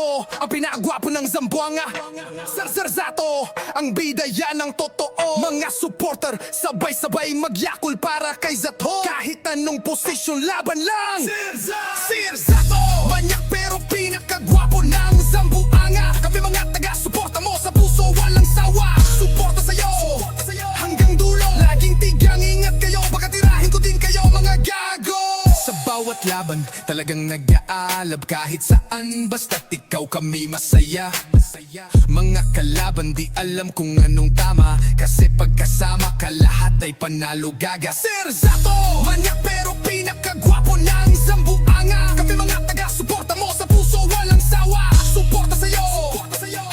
Zato, ang pinakagwapo ng Zamboanga. Zato, ang bida yan ang totoo. Mga supporter, sabay-sabay magyakol para kay Zato. Kahit anong posisyon, laban lang. Sir Zato, manyak pero pinakagwapo ng Zamboanga. Kami mga taga-suporta mo sa puso, walang sawa. Suporta sa'yo, hanggang dulo. Laging tigang ingat kayo, baka tirahin ko din kayo mga gago. Sa bawat laban, talagang nag-aalab kahit saan. Basta't ikaw kami masaya. Mga kalaban di alam kung anong tama, kasi pagkasama ka lahat ay panalo gaga. Sir Zato, manyak pero pinakagwapo ng Zamboanga. Kami mga taga-suporta mo sa puso, walang sawa. Suporta sa'yo,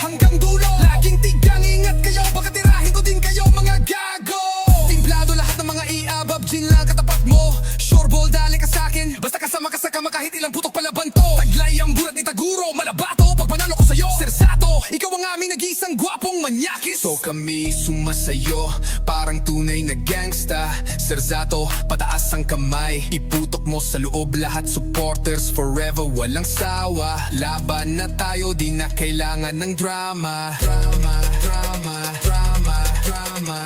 hanggang dulo. Laging tigang ingat kayo, baka tirahin ko din kayo mga gago. Timplado lahat ng mga iabab, gin lang katapat mo. Sure ball, dali ka sa'kin, basta kasama ka sa kama kahit ilang putok palaban to. Taglay ang burat ni Taguro, malabato pag panalo ko sa'yo. Sir Zato, ikaw ang aming nag-iisang gwapong manyakis. So kami sumasayo, parang tunay na gangsta. Sir Zato, pataas ang kamay, iputok mo sa loob lahat. Supporters forever, walang sawa. Laban na tayo, di na kailangan ng drama. Drama, drama, drama, drama.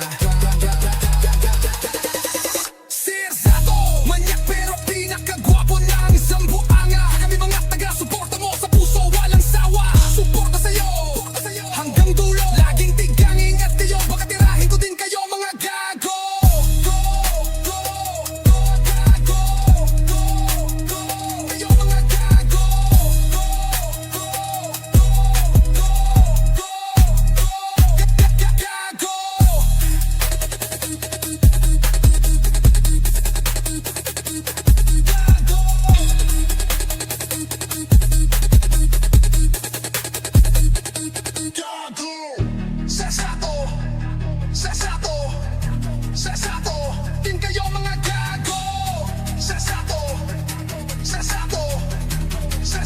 Sir Zato, manyak pero pinakagwapo ng Zamboanga. Kami mga taga-suporta mo sa puso, walang sawa. Suporta sa'yo, hanggang dulo. Laging tigang ingat kayo, baka tirahin ko din kayo mga gago. Kayo mga gago. Gago. Sasato, din kayo mga gago. Sasato, gago. Sa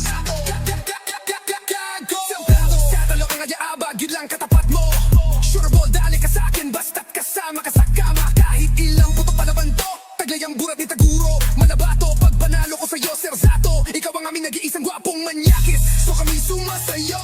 talo ang adyabag, yun lang katapat mo. Sure ball, dali ka sa'kin, basta't kasama ka sa kama. Kahit ilang puto palaban to, taglay ang burat ni Taguro. Malabato, pag panalo ko sa'yo, Sir Zato, ikaw ang aming nag-iisang gwapong manyakis. So kami sumasayo.